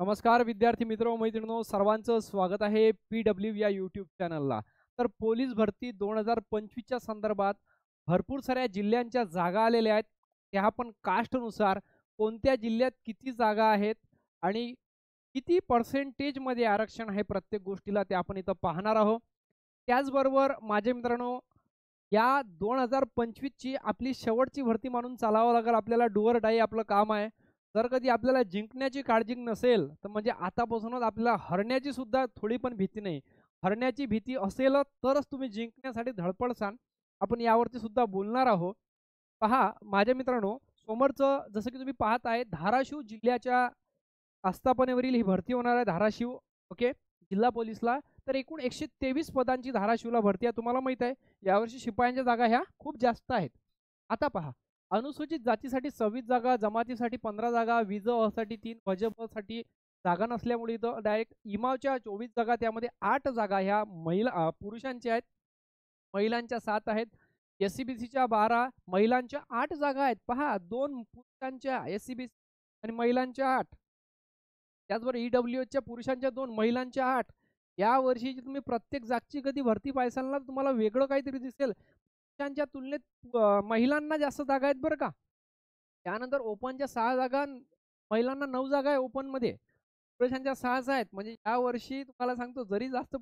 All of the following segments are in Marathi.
नमस्कार विद्यार्थी मित्र व मैत्रिणींनो, सर्वांचं स्वागत आहे PW या यूट्यूब चॅनलला. तर पोलीस भरती 2025च्या संदर्भात भरपूर साऱ्या जिल्ह्यांच्या जागा आलेल्या आहेत. त्या पण कास्टनुसार कोणत्या जिल्ह्यात किती जागा आहेत आणि किती पर्सेंटेजमध्ये आरक्षण आहे प्रत्येक गोष्टीला, ते आपण इथं पाहणार आहोत. त्याचबरोबर माझे मित्रांनो, या 2025ची आपली शेवटची भरती म्हणून चालावं लागेल आपल्याला. डू ऑर डाई आपलं काम आहे. जर कधी आपल्याला जिंकण्याची काळजी नसेल, तर म्हणजे आतापासूनच आपल्याला हरण्याची सुद्धा थोडी पण भीती नाही. हरण्याची भीती असेल तरच तुम्ही जिंकण्यासाठी धडपडसाल. आपण यावरती सुद्धा बोलणार आहोत. पहा माझ्या मित्रांनो, समोरचं जसं की तुम्ही पाहत आहे, धाराशिव जिल्ह्याच्या आस्थापनेवरील ही भरती होणार आहे. धाराशिव ओके जिल्हा पोलीसला. तर एकूण 123 पदांची धाराशिवला भरती आहे. तुम्हाला माहित आहे यावर्षी शिपायांच्या जागा ह्या खूप जास्त आहेत. आता पहा, अनुसूचित जातीसाठी 26 जागा, जमातीसाठी 15 जागा, विज साठी 3, वज साठी जागा नसल्यामुळे इथं डायरेक्ट इमावच्या 24 जागा, त्यामध्ये 8 जागा ह्या पुरुषांच्या आहेत, महिलांच्या 7 आहेत. SCBCच्या 12, महिलांच्या 8 जागा आहेत. पहा, 2 पुरुषांच्या SCBC आणि महिलांच्या 8. त्याचबरोबर EWSच्या पुरुषांच्या 2, महिलांच्या 8. या वर्षीची तुम्ही प्रत्येक जागची कधी भरती पाहाल ना, तुम्हाला वेगळं काहीतरी दिसेल. पुरुषांच्या तुलनेत महिलांना जास्त जागा आहेत बरं का. त्यानंतर ओपनच्या 6 जागा, महिलांना 9 जागा आहे ओपनमध्ये. पुरुषांच्या 6च आहेत. म्हणजे या वर्षी तुम्हाला सांगतो, जरी जास्त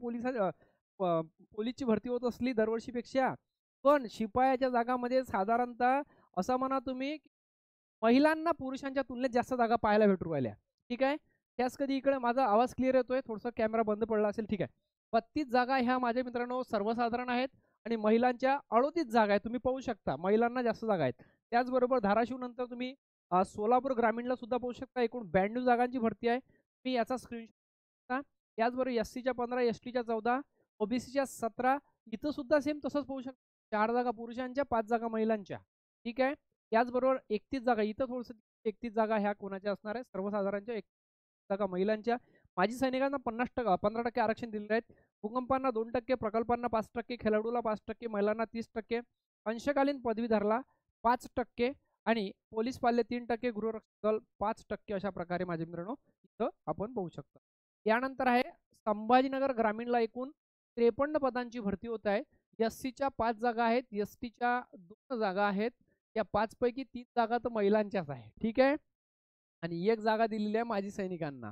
पोलीसची भरती होत असली दरवर्षीपेक्षा, पण शिपायाच्या जागामध्ये साधारणतः असं म्हणा तुम्ही, महिलांना पुरुषांच्या तुलनेत जास्त जागा पाहायला भेटू राहिल्या. ठीक आहे. त्याच कधी इकडे माझा आवाज क्लिअर येतोय, थोडासा कॅमेरा बंद पडला असेल. ठीक आहे. 32 जागा ह्या माझ्या मित्रांनो सर्वसाधारण आहेत आणि महिलांच्या 38 जागा आहेत. तुम्ही पाहू शकता महिलांना जास्त जागा आहेत. त्याचबरोबर धाराशिव नंतर तुम्ही सोलापूर ग्रामीणला सुद्धा पाहू शकता. एकूण 92 जागांची भरती आहे. तुम्ही याचा स्क्रीनशॉट. त्याचबरोबर SCच्या 15, STच्या 14, OBCच्या 17. इथं सुद्धा सेम तसंच पाहू शकता. 4 जागा पुरुषांच्या, 5 जागा महिलांच्या. ठीक आहे. याचबरोबर 31 जागा, इथं थोडंसं 31 जागा ह्या कोणाच्या असणार आहे, सर्वसाधारणच्या. 31 जागा महिलांच्या. माजी सैनिकांना 15% आरक्षण दिलेले आहेत. भूकंपांना 2%, प्रकल्पांना 5%, खेळाडूला 5%, महिलांना 30%, अंशकालीन पदवीधरला 5% आणि पोलीस पाल्य 3%, गृहरक्षक दल 5%. अशा प्रकारे माझे मित्रांनो इथं आपण पाहू शकता. यानंतर आहे संभाजीनगर ग्रामीणला एकूण 53 पदांची भरती होत आहे. SCच्या 5 जागा आहेत, STच्या 2 जागा आहेत. या 5 पैकी 3 जागा तर महिलांच्याच आहे. ठीक आहे. आणि 1 जागा दिलेली आहे माजी सैनिकांना.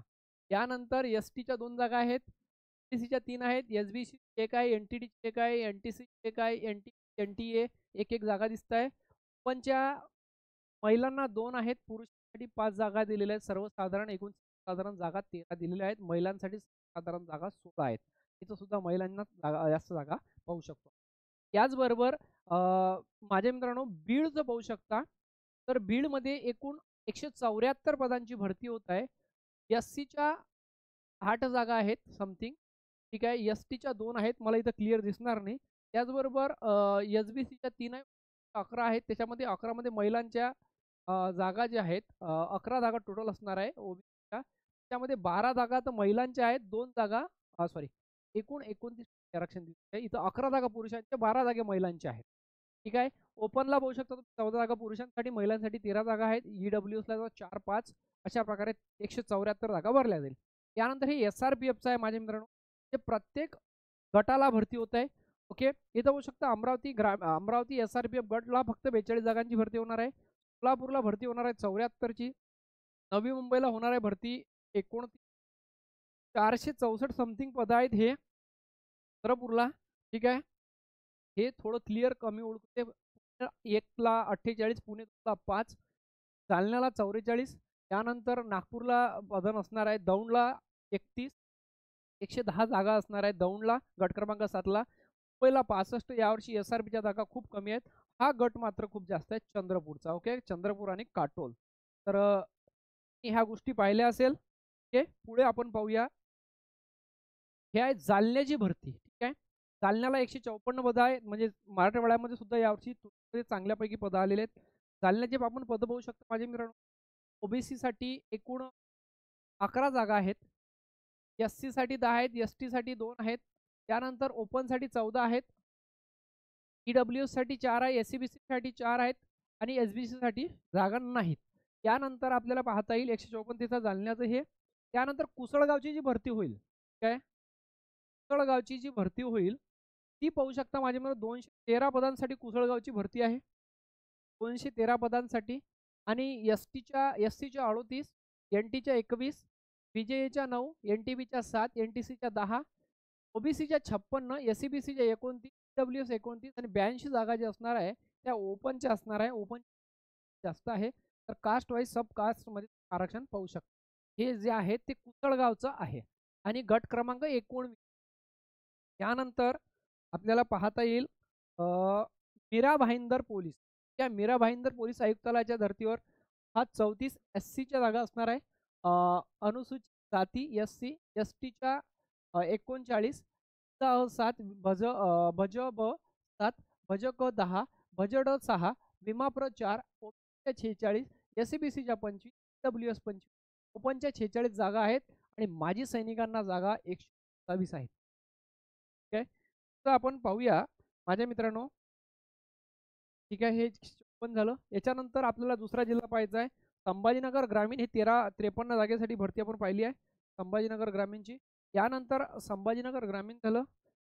यानंतर STच्या 2 जागा आहेत, NTCच्या 3 आहेत, SBC 1 आहे, NTD 1 आहे, NTC 1 आहे, NTA 1 जागा दिसत आहे. ओपनच्या महिलांना 2 आहेत, पुरुषांसाठी 5 जागा दिलेल्या आहेत. सर्वसाधारण एकूण साधारण जागा 13 दिलेल्या आहेत. महिलांसाठी साधारण जागा 16 आहेत. इथं सुद्धा महिलांना जास्त जागा पाहू शकतो. याचबरोबर माझ्या मित्रांनो बीडचं पाहू शकता. तर बीडमध्ये एकूण 174 पदांची भरती होत आहे. SCच्या 8 जागा आहेत समथिंग. ठीक आहे. STच्या 2 आहेत, मला इथं क्लिअर दिसणार नाही. त्याचबरोबर SBCच्या 3 आहे, 11 आहेत. त्याच्यामध्ये 11 मध्ये महिलांच्या जागा ज्या आहेत, 11 जागा टोटल असणार आहे OBCच्या. त्यामध्ये 12 जागा तर महिलांच्या आहेत, 2 जागा सॉरी एकूण 29 आरक्षण दिलं आहे. इथं 11 जागा पुरुषांच्या, 12 जागा महिलांच्या आहेत. ठीक आहे. ओपनला पाहू शकता तुम्ही 14 जागा पुरुषांसाठी, महिलांसाठी 13 जागा आहेत. EWSला 4, 5 अशा प्रकारे 174 जागा भरल्या जाईल. त्यानंतर हे SRPFचं आहे माझ्या मित्रांनो. हे प्रत्येक गटाला भरती होत आहे. ओके. इथं पाहू शकता अमरावती SRPF गटला फक्त 42 जागांची भरती होणार आहे. सोलापूरला भरती होणार आहे 74ची. नवी मुंबईला होणार आहे भरती 29. 464 समथिंग पद आहेत हे चंद्रपूरला. ठीक आहे. हे थोडं क्लिअर कमी ओळखते. 1ला 48, पुणे 5, जालन्याला 44. त्यानंतर नागपूरला पद असणार आहे. दौंडला 31, 110 जागा असणार आहेत दौंडला गट क्रमांक 7ला. मुंबईला 65. यावर्षी SRPच्या जागा खूप कमी आहेत. हा गट मात्र खूप जास्त आहे चंद्रपूरचा. ओके. चंद्रपूर आणि काटोल. तर ह्या गोष्टी पाहिल्या असेल. ओके. पुढे आपण पाहूया. हे आहे जालन्याची भरती. ठीक आहे. जालन्याला 154 पदं आहेत. म्हणजे मराठवाड्यामध्ये सुद्धा यावर्षी चांगल्यापैकी पदं आलेले आहेत. जालन्याचे आपण पदं पाहू शकता माझे मित्रांनो. OBC साठी एकूण 11 जागा आहेत. SC साठी 10 आहेत, ST साठी 2 आहेत. त्यानंतर ओपनसाठी 14 आहेत. EWS साठी 4 आहे, SCBC साठी 4 आहेत आणि SBC साठी जागा नाहीत. त्यानंतर आपल्याला पाहता येईल 154 जालन्याचं हे त्यानंतर कुसळगावची जी भरती होईल, काय कुसळगावची जी भरती होईल ती पाहू शकता माझ्यामध्ये 213 पदांसाठी कुसळगावची भरती आहे. 213 पदांसाठी आणि एस सीच्या 38, एन-टीच्या 21, बी-जे-एच्या 9, एन-टी-बीच्या 7, एन-टी-सीच्या 10, ओबीसीच्या 56, एस-सी-बी-सीच्या 29, डब्ल्यू-एस 29 आणि 82 जागा ज्या असणार आहे त्या ओपनच्या असणार आहे. ओपन जास्त आहे तर कास्ट वाईज सब कास्टमध्ये आरक्षण पाहू शकतो. हे जे आहे ते कुसळगावचं आहे आणि गट क्रमांक 19. त्यानंतर आपल्याला पाहता येईल मीरा भाईंदर पोलीस. त्या मीरा भाईंदर पोलीस आयुक्तालयाच्या धर्तीवर हा 34 एस-सीच्या जागा असणार आहे. अनुसूचित जाती एस-सी, एस-टीच्या 39, 7, भज ब 7, भज क 10, भज ड 6, विमाप्र 4, ओपनच्या 46, एस-सी-बी-सीच्या 25, डब्ल्यू-एस 25, ओपनच्या 46 जागा आहेत आणि माजी सैनिकांना जागा 127 आहेत. ठीक आहे, तर आपण पाहूया माझ्या मित्रांनो. ठीक आहे, हे ओपन झालं. याच्यानंतर आपल्याला दुसरा जिल्हा पाहायचा आहे संभाजीनगर ग्रामीण. हे 53 जागेसाठी भरती आपण पाहिली आहे संभाजीनगर ग्रामीणची. यानंतर संभाजीनगर ग्रामीण झालं.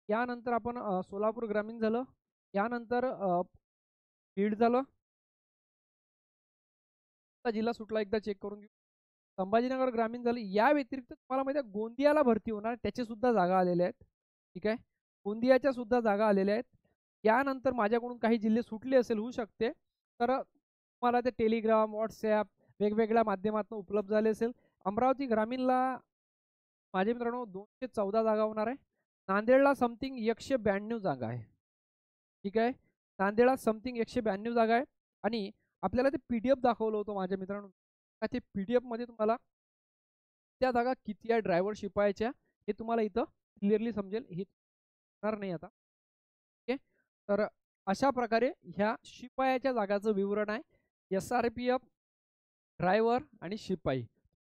यानंतर आपण सोलापूर ग्रामीण झालं. यानंतर बीड झालं. जिल्हा सुटला एकदा चेक करून घेऊ. संभाजीनगर ग्रामीण झालं. या व्यतिरिक्त तुम्हाला माहिती आहे गोंदियाला भरती होणार, त्याचे सुद्धा जागा आलेल्या आहेत. ठीक आहे, गोंदियाच्या सुद्धा जागा आलेल्या आहेत. यानंतर माझ्याकडून काही जिल्हे सुटले असेल, होऊ शकते, तर तुम्हाला ते टेलिग्राम, व्हॉट्सॲप वेगवेगळ्या माध्यमातून उपलब्ध झाले असेल. अमरावती ग्रामीणला माझे मित्रांनो 214 जागा होणार आहे. नांदेडला समथिंग 192 जागा आहे. ठीक आहे, नांदेडला समथिंग 192 जागा आहे. आणि आपल्याला ते PDF दाखवलं होतं माझ्या मित्रांनो, का ते PDF मध्ये तुम्हाला त्या जागा किती आहे ड्रायव्हर शिपायाच्या हे तुम्हाला इथं क्लिअरली समजेल. हे होणार नाही आता. ओके, तर अशा प्रकारे ह्या शिपायाच्या जागाचं विवरण आहे. SRPF, ड्रायव्हर आणि शिपाई.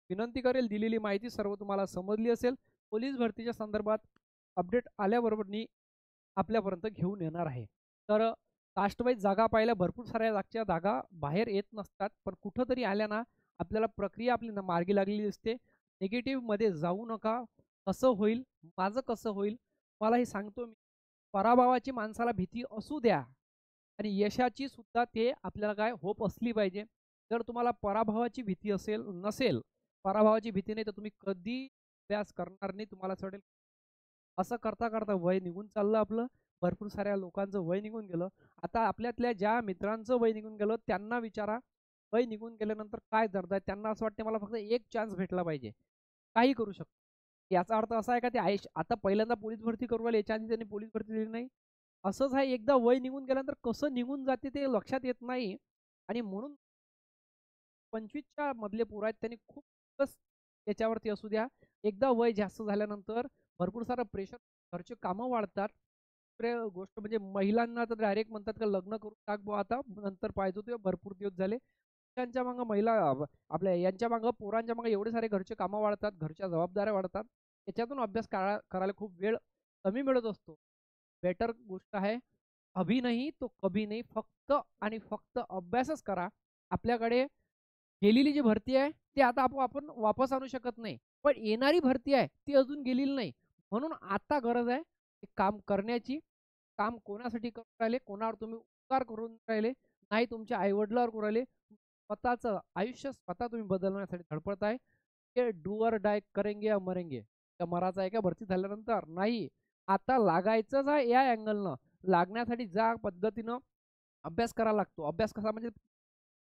विनंती करेल दिलेली माहिती सर्व तुम्हाला समजली असेल. पोलीस भरतीच्या संदर्भात अपडेट आल्याबरोबर मी आपल्यापर्यंत घेऊन येणार आहे. तर कास्टवाईज जागा पाहिल्या, भरपूर साऱ्या जागच्या जागा बाहेर येत नसतात, पण कुठंतरी आल्या ना आपल्याला प्रक्रिया आपली मार्गी लागलेली दिसते. निगेटिव्हमध्ये जाऊ नका. कसं होईल, माझं कसं होईल, मला हे सांगतो मी. पराभवाची माणसाला भीती असू द्या आणि यशाची सुद्धा ते आपल्याला काय होप असली पाहिजे. जर तुम्हाला पराभवाची भीती नसेल, पराभवाची भीती नाही, तर तुम्ही कधी अभ्यास करणार नाही. तुम्हाला असं वाटेल असं करता करता वय निघून चाललं आपलं. भरपूर साऱ्या लोकांचं वय निघून गेलं. आता आपल्यातल्या ज्या मित्रांचं वय निघून गेलं त्यांना विचारा, वय निघून गेल्यानंतर काय करताय. त्यांना असं वाटतं मला फक्त एक चान्स भेटला पाहिजे, काही करू शकतो. याचा अर्थ असा आहे का ते आता पहिल्यांदा पोलीस भरती करू राहिले, याच्या आधी त्यांनी पोलीस भरती दिली नाही. असंच आहे, एकदा वय निघून गेल्यानंतर कसं निघून जाते ते लक्षात येत नाही. आणि म्हणून 25च्या मधले पोरं आहेत त्यांनी खूपच त्याच्यावरती असू द्या. एकदा वय जास्त झाल्यानंतर भरपूर सारं प्रेशर, घरचे कामं वाढतात. दुसरी गोष्ट म्हणजे महिलांना तर डायरेक्ट म्हणतात का लग्न करून टाक बुवा आता, नंतर पाहिजे ते भरपूर दिवस झाले. त्यांच्या मागं महिला आपल्या यांच्या मागं पोरांच्या मागं एवढे सारे घरचे कामं वाढतात, घरच्या जबाबदाऱ्या वाढतात. त्याच्यातून अभ्यास करायला खूप वेळ कमी मिळत असतो. बेटर गोष्ट आहे, अभी नाही तो कभी नाही, फक्त आणि फक्त अभ्यासच करा. आपल्याकडे गेलेली जी भरती आहे ती आता आपण वापस आणू शकत नाही, पण येणारी भरती आहे ती अजून गेलेली नाही. म्हणून आता गरज आहे काम करण्याची. काम कोणासाठी करून राहिले, कोणावर तुम्ही उपकार करून राहिले नाही, तुमच्या आईवडिलावर करून राहिले. स्वतःचं आयुष्य स्वतः तुम्ही बदलण्यासाठी धडपडत आहे. ते डू ऑर डाय करेंगे या मरेंगे, त्या मराचा आहे का भरती झाल्यानंतर नाही. आता लागायचंच आहे या अँगलनं. लागण्यासाठी ज्या पद्धतीनं अभ्यास करावा लागतो, अभ्यास कसा म्हणजे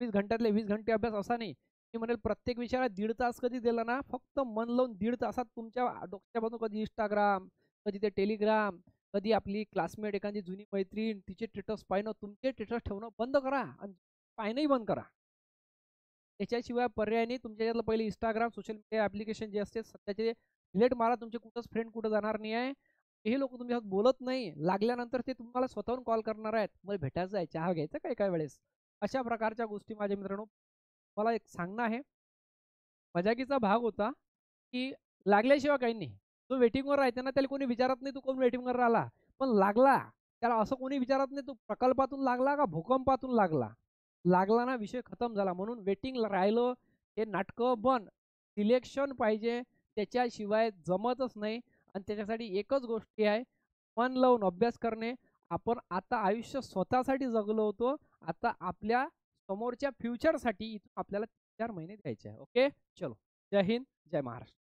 20 घंट्यातले 20 घंटे अभ्यास असा नाही. मी म्हणेल प्रत्येक विषयाला 1.5 तास कधी दिला ना, फक्त मन लावून 1.5 तासात तुमच्या डोक्यामधून कधी इंस्टाग्राम, कधी ते टेलिग्राम, कधी आपली क्लासमेट एखादी जुनी मैत्रीण तिचे स्टेटस पाहणं, तुमचे स्टेटस ठेवणं बंद करा आणि पाहणंही बंद करा. त्याच्याशिवाय पर्याय नाही. तुमच्या यातलं पहिले इंस्टाग्राम, सोशल मीडिया ॲप्लिकेशन जे असते सध्याचे डिलीट मारा. तुमचे कुठंच फ्रेंड कुठं जाणार नाही आहे. हे लोक तुमच्यासोबत बोलत नाही, लागल्यानंतर ते तुम्हाला स्वतःहून कॉल करणार आहेत, मग भेटायचं आहे, चहा घ्यायचं काय काय वेळेस. अशा प्रकारच्या गोष्टी माझ्या मित्रांनो मला एक सांगणं आहे. मजाकीचा भाग होता की लागल्याशिवाय काही नाही. जो वेटिंगवर राहते ना त्याला कोणी विचारत नाही तू कोण वेटिंगवर राहिला, पण लागला त्याला असं कोणी विचारत नाही तू प्रकल्पातून लागला का भूकंपातून लागला. लागला ना विषय खतम झाला. म्हणून वेटिंग राहिलं हे नाटकं बंद. सिलेक्शन पाहिजे, त्याच्याशिवाय जमतच नाही. आणि त्याच्यासाठी एकच गोष्टी आहे, मन लावून अभ्यास करणे. आपण आता आयुष्य स्वतःसाठी जगलो होतो, आता आपल्या समोरच्या फ्युचरसाठी इथून आपल्याला 4 महिने द्यायचे आहे. ओके, चलो. जय हिंद, जय महाराष्ट्र.